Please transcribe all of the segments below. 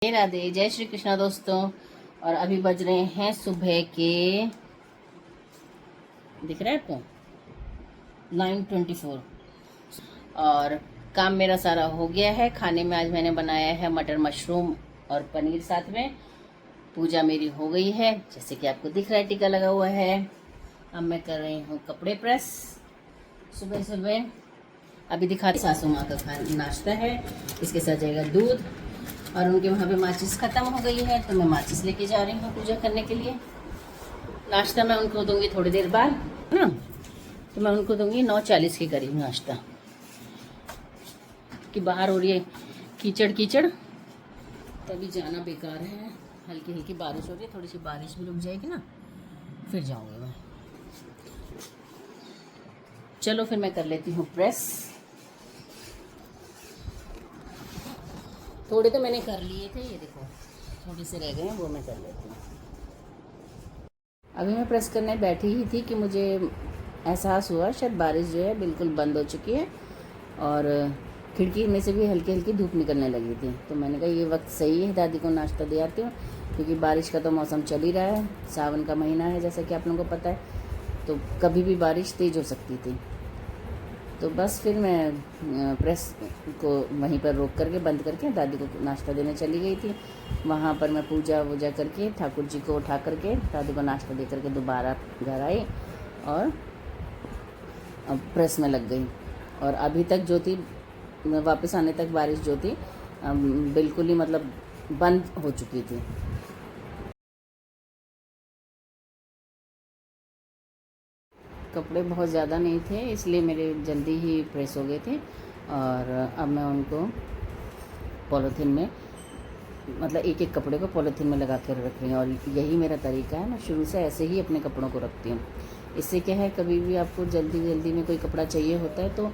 जय राधे, जय श्री कृष्णा दोस्तों। और अभी बज रहे हैं सुबह के, दिख रहा है आपको, 9:24। और काम मेरा सारा हो गया है। खाने में आज मैंने बनाया है मटर मशरूम और पनीर साथ में। पूजा मेरी हो गई है, जैसे कि आपको दिख रहा है, टीका लगा हुआ है। अब मैं कर रही हूँ कपड़े प्रेस सुबह सुबह। अभी दिखाती सासू माँ का खाना नाश्ता है, इसके साथ जाएगा दूध। और उनके वहाँ पे माचिस ख़त्म हो गई है, तो मैं माचिस लेके जा रही हूँ पूजा करने के लिए। नाश्ता मैं उनको दूंगी थोड़ी देर बाद, है ना। तो मैं उनको दूंगी 9:40 के करीब नाश्ता, कि बाहर हो रही है कीचड़ कीचड़, तभी जाना बेकार है। हल्की हल्की बारिश हो रही है, थोड़ी सी बारिश भी रुक जाएगी ना, फिर जाऊँगी मैं। चलो फिर मैं कर लेती हूँ प्रेस। थोड़े तो मैंने कर लिए थे, ये देखो थोड़े से रह गए हैं, वो मैं कर लेती हूँ। अभी मैं प्रेस करने बैठी ही थी कि मुझे एहसास हुआ शायद बारिश जो है बिल्कुल बंद हो चुकी है, और खिड़की में से भी हल्की हल्की धूप निकलने लगी थी। तो मैंने कहा ये वक्त सही है, दादी को नाश्ता दे आती हूँ, क्योंकि बारिश का तो मौसम चल ही रहा है। सावन का महीना है, जैसा कि आप लोगों को पता है, तो कभी भी बारिश तेज़ हो सकती थी। तो बस फिर मैं प्रेस को वहीं पर रोक करके बंद करके दादी को नाश्ता देने चली गई थी। वहाँ पर मैं पूजा वूजा करके ठाकुर जी को उठा करके दादी को नाश्ता दे करके दोबारा घर आई और अब प्रेस में लग गई। और अभी तक जो थी, वापस आने तक बारिश जो थी बिल्कुल ही मतलब बंद हो चुकी थी। कपड़े बहुत ज़्यादा नहीं थे, इसलिए मेरे जल्दी ही प्रेस हो गए थे। और अब मैं उनको पॉलीथीन में, मतलब एक एक कपड़े को पॉलीथीन में लगा कर रख रही हूँ। और यही मेरा तरीका है, मैं शुरू से ऐसे ही अपने कपड़ों को रखती हूँ। इससे क्या है, कभी भी आपको जल्दी जल्दी में कोई कपड़ा चाहिए होता है तो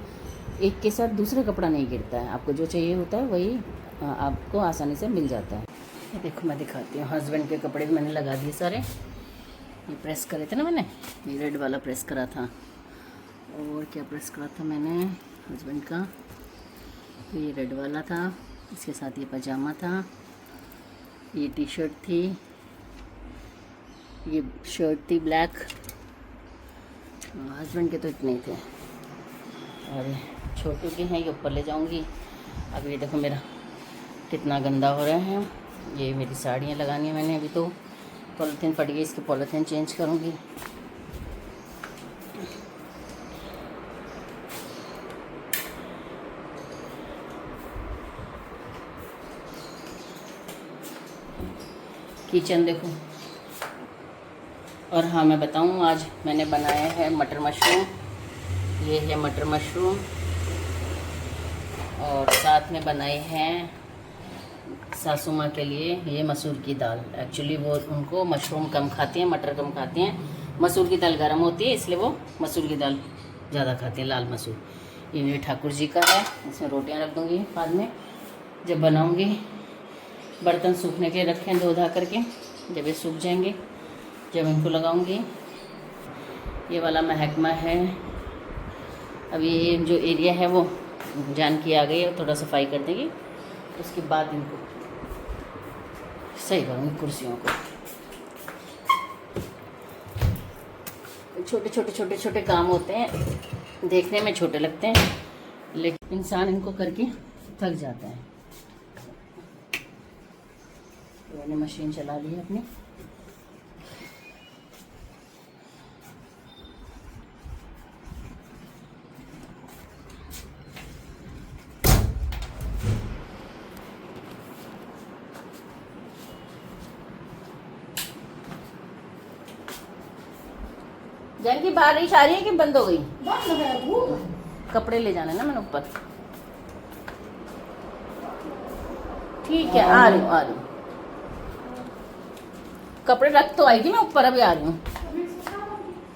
एक के साथ दूसरा कपड़ा नहीं गिरता है। आपको जो चाहिए होता है वही आपको आसानी से मिल जाता है। ये देखो मैं दिखाती हूँ, हस्बैंड के कपड़े भी मैंने लगा दिए सारे। ये प्रेस करे थे ना मैंने, ये रेड वाला प्रेस करा था। और क्या प्रेस करा था मैंने हस्बैंड का, तो ये रेड वाला था, इसके साथ ये पजामा था, ये टी शर्ट थी, ये शर्ट थी ब्लैक। हस्बैंड के तो इतने ही थे, और छोटू के हैं, ये ऊपर ले जाऊंगी। अब ये देखो मेरा कितना गंदा हो रहा है। ये मेरी साड़ियाँ लगानी है मैंने, अभी तो पॉलीथीन फट गई, इसकी पॉलीथीन चेंज करूँगी। किचन देखो। और हाँ मैं बताऊँ, आज मैंने बनाया है मटर मशरूम। ये है मटर मशरूम, और साथ में बनाए हैं सासू माँ के लिए ये मसूर की दाल। एक्चुअली वो उनको मशरूम कम खाती हैं, मटर कम खाती हैं। मसूर की दाल गर्म होती है, इसलिए वो मसूर की दाल ज़्यादा खाती हैं, लाल मसूर। ये मेरे ठाकुर जी का है, इसमें रोटियां रख दूँगी बाद में जब बनाऊँगी। बर्तन सूखने के रखे हैं, धो धा करके, जब ये सूख जाएंगे जब इनको लगाऊँगी। ये वाला महकमा है। अब ये जो एरिया है वो जान की आ गई है, थोड़ा सफाई कर देंगे, उसके बाद इनको सही करूँगी कुर्सियों को। छोटे छोटे छोटे छोटे काम होते हैं, देखने में छोटे लगते हैं, लेकिन इंसान इनको करके थक जाता है। तो मैंने मशीन चला ली है अपनी। जानकी बारिश आ रही है कि बंद हो गई? कपड़े ले जाने ना मैंने ऊपर। ठीक है, आ रही हूँ। कपड़े रख तो आएगी मैं ऊपर, अभी आ रही हूँ।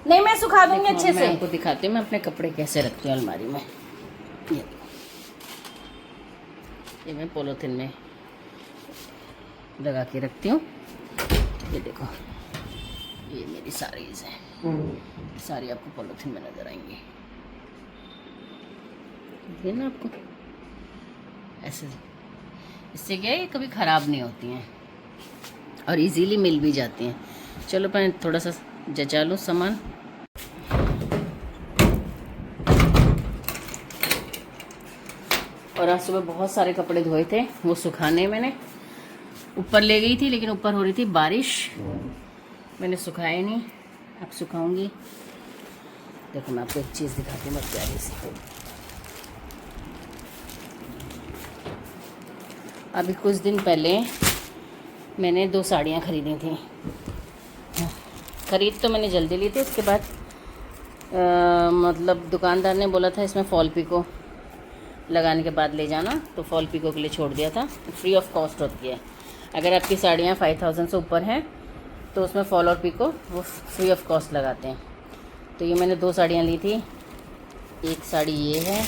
नहीं मैं सुखा दूंगी अच्छे से। मैं आपको दिखाती हूँ मैं अपने कपड़े कैसे रखती हूँ अलमारी में। ये मैं पॉलीथिन में लगा के रखती हूँ। ये देखो, ये मेरी साड़ीज़ हैं, सारी आपको पॉलीथिन में नज़र आएंगी। ये ना आपको ऐसे इससे क्या है, ये कभी ख़राब नहीं होती हैं और इजीली मिल भी जाती हैं। चलो मैं थोड़ा सा जचा लूँ सामान। और आज सुबह बहुत सारे कपड़े धोए थे, वो सुखाने मैंने ऊपर ले गई थी, लेकिन ऊपर हो रही थी बारिश, मैंने सुखाए नहीं। अब सुखाऊंगी। देखो मैं आपको एक चीज़ दिखाती हूँ बहुत प्यारी सी। अभी कुछ दिन पहले मैंने 2 साड़ियाँ ख़रीदी थी। ख़रीद तो मैंने जल्दी ली थी, उसके बाद मतलब दुकानदार ने बोला था इसमें फॉल पिको लगाने के बाद ले जाना, तो फॉल पिको के लिए छोड़ दिया था। फ्री ऑफ कॉस्ट होती है। अगर आपकी साड़ियाँ 5000 से ऊपर हैं तो उसमें फॉल और पिको वो फ्री ऑफ कॉस्ट लगाते हैं। तो ये मैंने 2 साड़ियाँ ली थी। एक साड़ी ये है,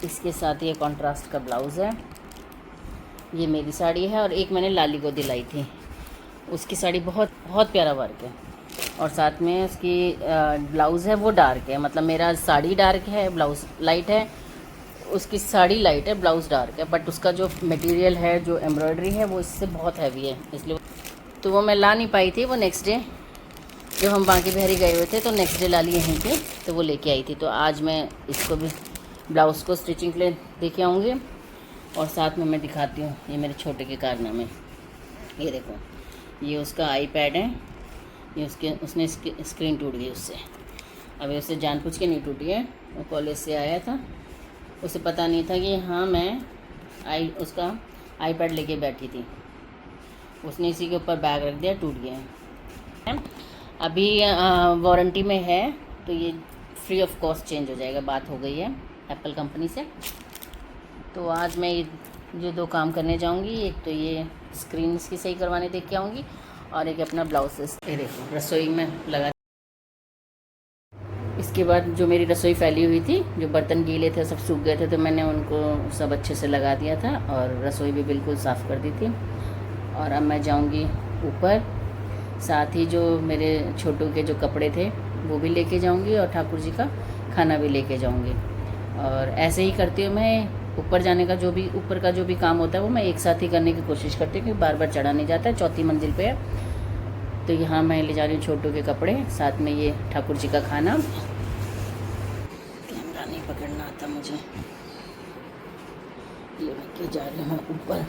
इसके साथ ये कॉन्ट्रास्ट का ब्लाउज़ है, ये मेरी साड़ी है। और एक मैंने लाली को दिलाई थी, उसकी साड़ी बहुत बहुत प्यारा वर्क है, और साथ में उसकी ब्लाउज़ है वो डार्क है। मतलब मेरा साड़ी डार्क है, ब्लाउज़ लाइट है, उसकी साड़ी लाइट है, ब्लाउज़ डार्क है, बट उसका जो मटेरियल है, जो एम्ब्रॉयडरी है, वो इससे बहुत हैवी है, इसलिए तो वो मैं ला नहीं पाई थी। वो नेक्स्ट डे जब हम बांकी बिहारी गए हुए थे तो नेक्स्ट डे ला ली यहीं पे, तो वो लेके आई थी। तो आज मैं इसको भी ब्लाउज़ को स्टिचिंग के लिए देके आऊँगी, और साथ में मैं दिखाती हूँ ये मेरे छोटे के कारनामे। ये देखो, ये उसका आईपैड है, ये उसने स्क्रीन टूट गई उससे। अभी उससे जानबूझ के नहीं टूटी है, वो कॉलेज से आया था, उसे पता नहीं था कि हाँ मैं उसका आईपैड लेके बैठी थी, उसने इसी के ऊपर बैग रख दिया, टूट गया है। अभी वारंटी में है, तो ये फ्री ऑफ कॉस्ट चेंज हो जाएगा। बात हो गई है एप्पल कंपनी से। तो आज मैं ये 2 काम करने जाऊंगी। एक तो ये स्क्रीन इसकी सही करवाने देख के आऊँगी, और एक अपना ब्लाउज। ये देखो रसोई में लगा। इसके बाद जो मेरी रसोई फैली हुई थी, जो बर्तन गीले थे, सब सूख गए थे, तो मैंने उनको सब अच्छे से लगा दिया था, और रसोई भी बिल्कुल साफ़ कर दी थी। और अब मैं जाऊंगी ऊपर, साथ ही जो मेरे छोटू के जो कपड़े थे वो भी लेके जाऊंगी, और ठाकुर जी का खाना भी लेके जाऊंगी। और ऐसे ही करती हूँ मैं, ऊपर जाने का जो भी ऊपर का जो भी काम होता है वो मैं एक साथ ही करने की कोशिश करती हूँ, क्योंकि बार बार चढ़ा नहीं जाता है। 4थी मंजिल पे है, तो यहाँ मैं ले जा रही हूँ छोटू के कपड़े, साथ में ये ठाकुर जी का खाना। कैमरा नहीं पकड़ना आता मुझे, ये लेके जा रही हूँ ऊपर।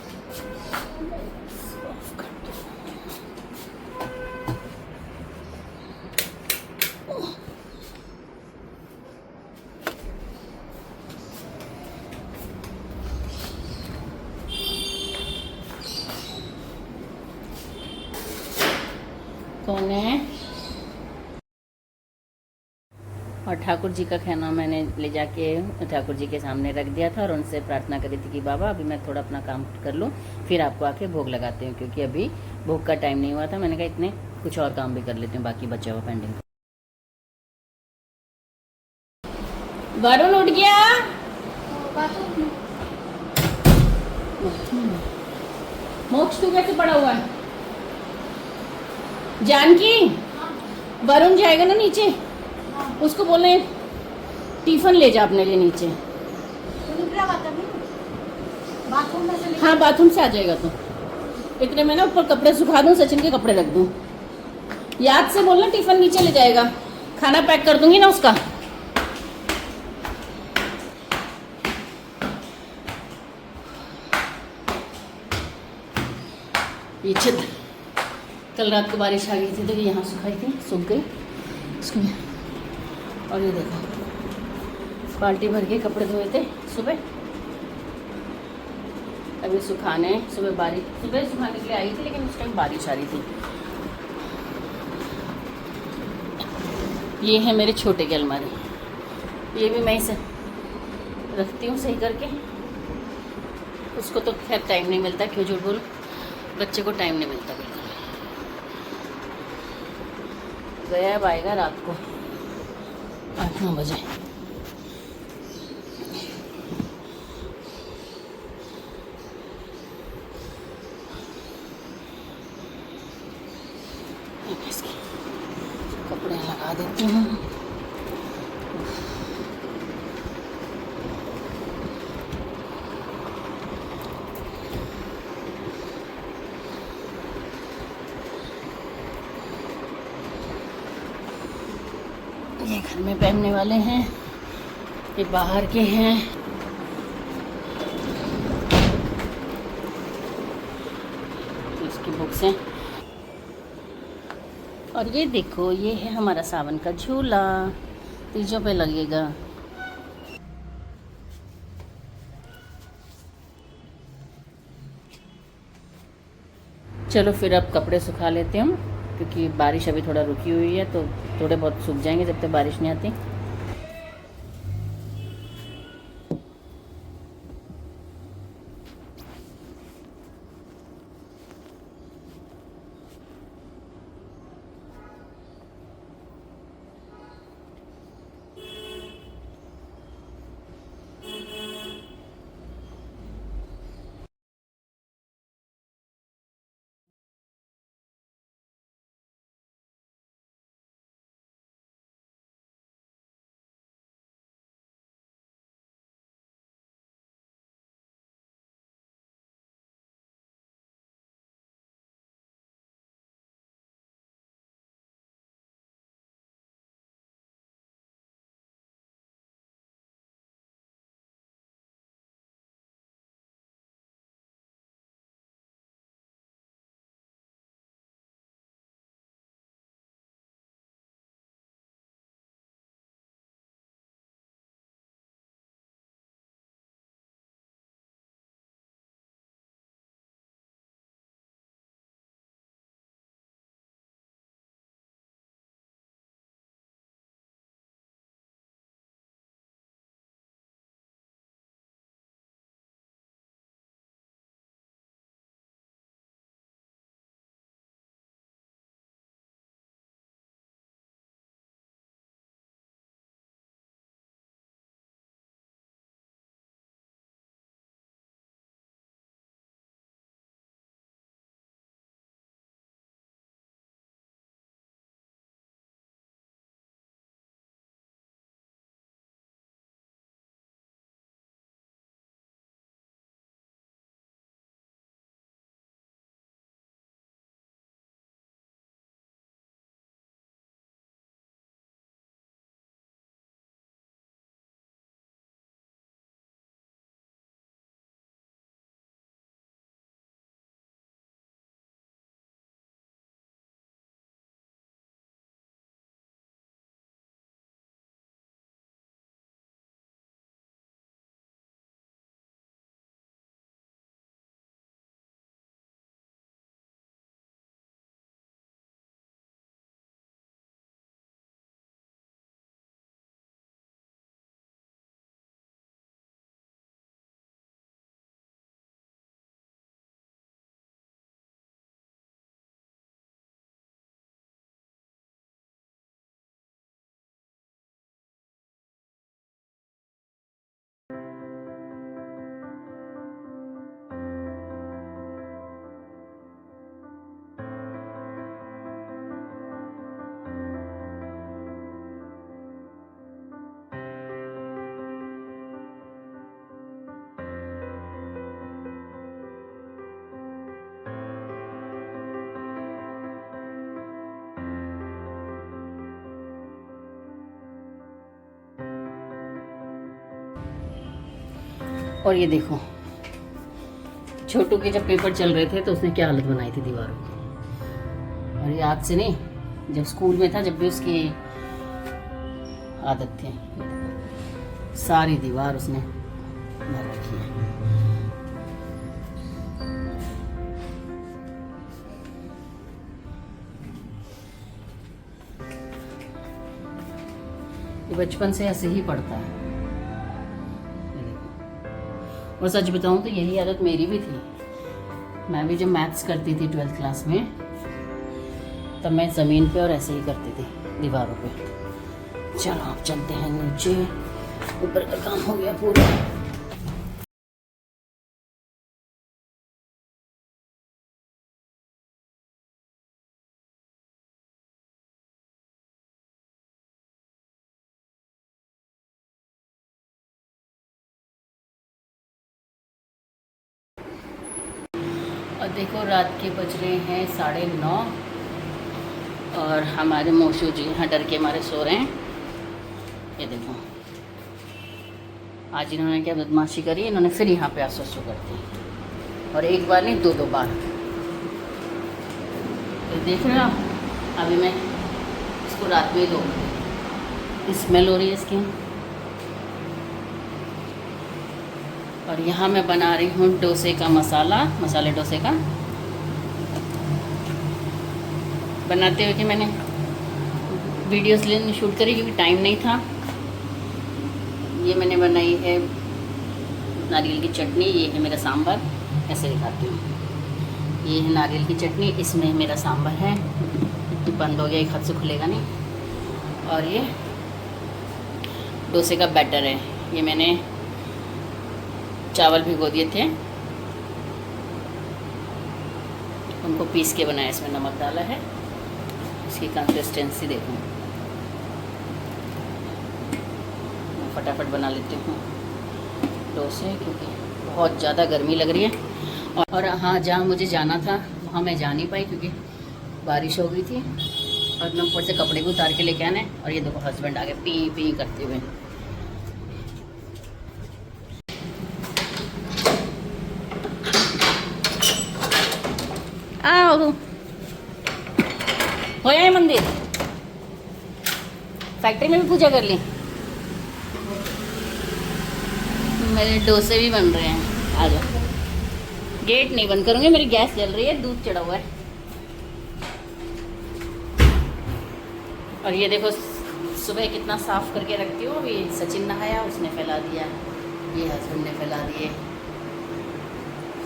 कौन है? और ठाकुर जी का खाना मैंने ले जाके ठाकुर जी के सामने रख दिया था, और उनसे प्रार्थना करी थी कि बाबा अभी मैं थोड़ा अपना काम कर लूँ, फिर आपको आके भोग लगाते हूँ, क्योंकि अभी भोग का टाइम नहीं हुआ था। मैंने कहा इतने कुछ और काम भी कर लेती हूँ, बाकी बचा हुआ पेंडिंग। वरुण उठ गया? मोक्ष तू कैसे पड़ा हुआ है? जानकी, वरुण जाएगा ना नीचे, उसको बोलने टिफिन ले जा अपने लिए नीचे। हाँ बाथरूम से आ जाएगा तो। इतने में ना ऊपर कपड़े सुखा दूँ, सचिन के कपड़े रख दूँ। याद से बोलना टिफिन नीचे ले जाएगा, खाना पैक कर दूंगी ना उसका। ये छत कल रात को बारिश आ गई थी, तो यहाँ सुखाई थी, सूख गई इसको। और ये देखो बाल्टी भर के कपड़े धोए थे सुबह, अभी सुखाने। सुबह सुखाने के लिए आई थी, लेकिन उस टाइम बारिश आ रही थी। ये है मेरे छोटे की अलमारी, ये भी मैं इसे रखती हूँ सही करके। उसको तो खैर टाइम नहीं मिलता, क्यों झूठ बोलूं, बच्चे को टाइम नहीं मिलता बिल्कुल। गया अब आएगा रात को 8-9 बजे। इसके कपड़े लगा देती हूँ। ये घर में पहनने वाले हैं, ये बाहर के हैं। इसकी बुक्स हैं। और ये देखो, ये है हमारा सावन का झूला, तीजों पे लगेगा। चलो फिर अब कपड़े सुखा लेते हैं हम, क्योंकि बारिश अभी थोड़ा रुकी हुई है, तो थोड़े बहुत सूख जाएंगे जब तक बारिश नहीं आती। और ये देखो, छोटू के जब पेपर चल रहे थे तो उसने क्या हालत बनाई थी दीवारों की। और ये आज से नहीं, जब स्कूल में था, जब भी उसकी आदत थी, सारी दीवार उसने भर रखी है। ये बचपन से ऐसे ही पढ़ता है। और सच बताऊं तो यही आदत मेरी भी थी। मैं भी जब मैथ्स करती थी 12th क्लास में, तब मैं ज़मीन पे और ऐसे ही करती थी दीवारों पे। चलो आप चलते हैं नीचे, ऊपर का काम हो गया पूरा। और देखो, रात के बज रहे हैं 9:30 और हमारे मोशू जी यहाँ डर के मारे सो रहे हैं। ये देखो आज इन्होंने क्या बदमाशी करी, इन्होंने फिर यहाँ पे आंसू कर दी, और एक बार नहीं दो बार। तो देख रहे हो आप, अभी मैं इसको रात में ही धोऊंगी, स्मेल हो रही है इसकी। और यहाँ मैं बना रही हूँ डोसे का मसाले डोसे का। बनाते हुए कि मैंने वीडियोस लेने शूट करी क्योंकि टाइम नहीं था। ये मैंने बनाई है नारियल की चटनी, ये है मेरा सांभर, ऐसे दिखाती हूँ। ये है नारियल की चटनी, इसमें मेरा सांभर है, बंद हो गया, एक हाथ से खुलेगा नहीं। और ये डोसे का बैटर है, ये मैंने चावल भिगो दिए थे, उनको पीस के बनाया, इसमें नमक डाला है। इसकी कंसिस्टेंसी देखो, मैं फटाफट बना लेती हूँ डोसे क्योंकि बहुत ज़्यादा गर्मी लग रही है। और हाँ, जहाँ मुझे जाना था वहाँ मैं जा नहीं पाई क्योंकि बारिश हो गई थी, और मैं ऊपर से कपड़े भी उतार के लेके आने। और ये देखो हस्बैंड आ गए पी पी करते हुए। आओ, हो आए मंदिर, फैक्ट्री में भी पूजा कर ली। मेरे डोसे भी बन रहे हैं, आ जाओ। गेट नहीं बंद करूँगी, मेरी गैस जल रही है, दूध चढ़ा हुआ है। और ये देखो सुबह कितना साफ करके रखती हूँ। अभी सचिन नहाया, उसने फैला दिया, ये हस्बैंड ने फैला दिए,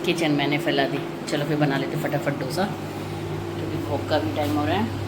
किचन मैंने फैला दी। चलो फिर बना लेते फटाफट डोसा क्योंकि भोग का भी टाइम हो रहा है।